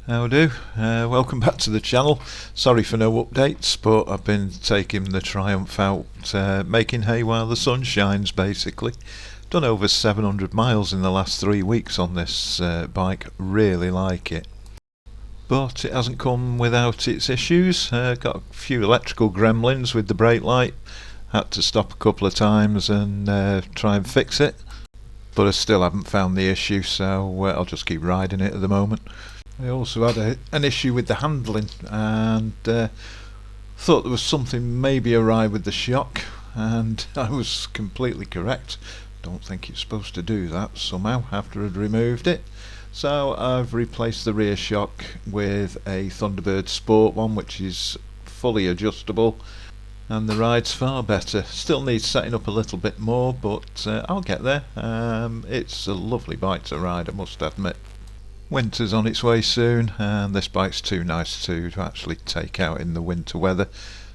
How do? Welcome back to the channel. Sorry for no updates, but I've been taking the Triumph out, making hay while the sun shines basically. Done over 700 miles in the last 3 weeks on this bike, really like it. But it hasn't come without its issues. Got a few electrical gremlins with the brake light, had to stop a couple of times and try and fix it. But I still haven't found the issue, so I'll just keep riding it at the moment. I also had an issue with the handling and thought there was something maybe awry with the shock, and I was completely correct. Don't think it's supposed to do that somehow after I'd removed it. So I've replaced the rear shock with a Thunderbird Sport one, which is fully adjustable, and the ride's far better. Still needs setting up a little bit more, but I'll get there. It's a lovely bike to ride, I must admit. Winter's on its way soon, and this bike's too nice to actually take out in the winter weather,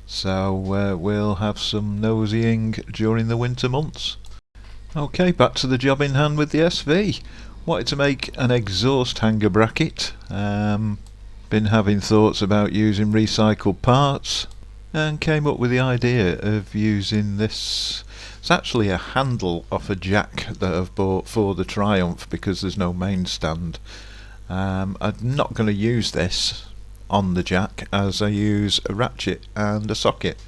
so we'll have some nosying during the winter months. Okay, back to the job in hand with the SV. Wanted to make an exhaust hanger bracket. Been having thoughts about using recycled parts, and came up with the idea of using this. It's actually a handle off a jack that I've bought for the Triumph because there's no main stand. I'm not going to use this on the jack, as I use a ratchet and a socket,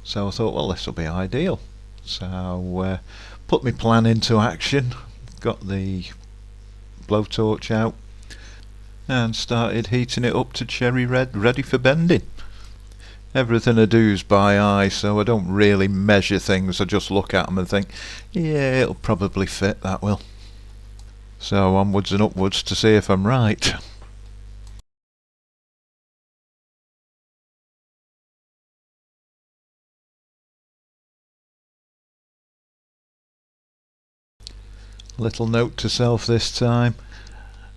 so I thought, well, this will be ideal. So put my plan into action, got the blowtorch out and started heating it up to cherry red, ready for bending. Everything I do's by eye, so I don't really measure things, I just look at them and think, yeah, it'll probably fit, that will. So onwards and upwards to see if I'm right. Little note to self this time,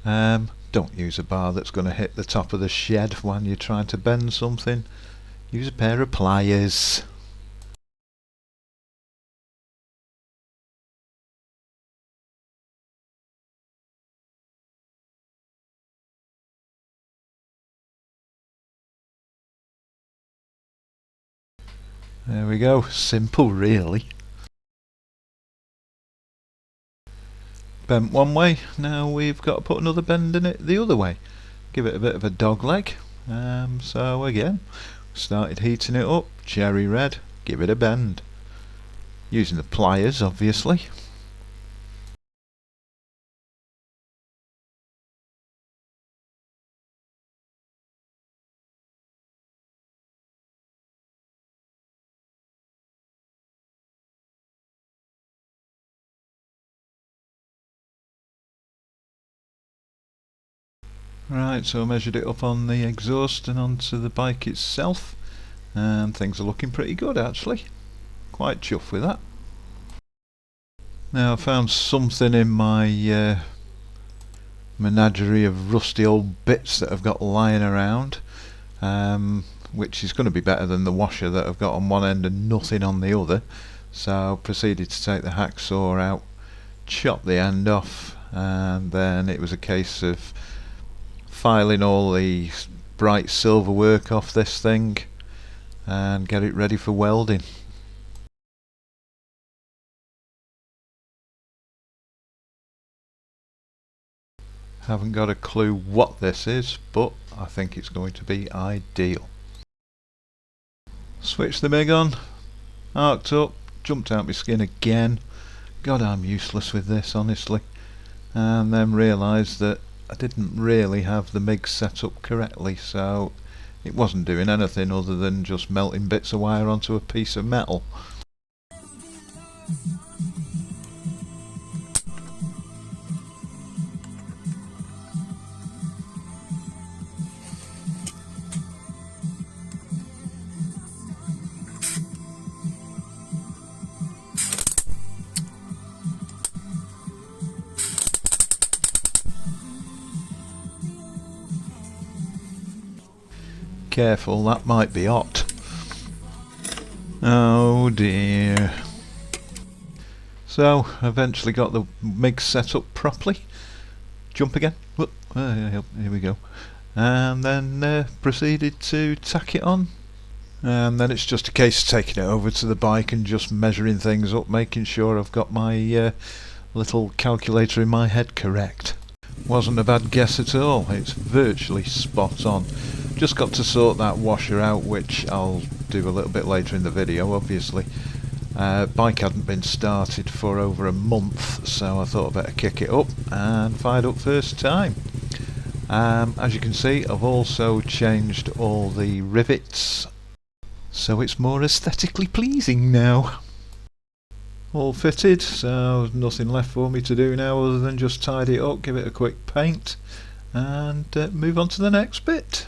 don't use a bar that's going to hit the top of the shed when you're trying to bend something. Use a pair of pliers. There we go, simple really. Bent one way, now we've got to put another bend in it the other way. Give it a bit of a dog leg. So again, started heating it up, cherry red, give it a bend. Using the pliers obviously. Right, so I measured it up on the exhaust and onto the bike itself, and things are looking pretty good actually. Quite chuffed with that. Now I found something in my menagerie of rusty old bits that I've got lying around, which is going to be better than the washer that I've got on one end and nothing on the other. So I proceeded to take the hacksaw out, chop the end off, and then it was a case of filing all the bright silver work off this thing and get it ready for welding. Haven't got a clue what this is, but I think it's going to be ideal. Switched the MIG on, arced up, jumped out my skin again. God, I'm useless with this honestly. And then realised that I didn't really have the MIG set up correctly, so it wasn't doing anything other than just melting bits of wire onto a piece of metal. Careful, that might be hot. Oh dear. So, eventually got the MIG set up properly. Jump again. Whoop. Here we go. and then proceeded to tack it on. And then it's just a case of taking it over to the bike and just measuring things up, making sure I've got my little calculator in my head correct. Wasn't a bad guess at all, it's virtually spot on. Just got to sort that washer out, which I'll do a little bit later in the video, obviously. Bike hadn't been started for over a month, so I thought I'd better kick it up, and fired up first time. As you can see, I've also changed all the rivets, so it's more aesthetically pleasing now. All fitted, so nothing left for me to do now other than just tidy it up, give it a quick paint, and move on to the next bit.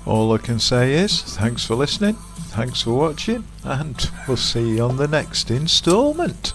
All I can say is thanks for listening, thanks for watching, and we'll see you on the next instalment.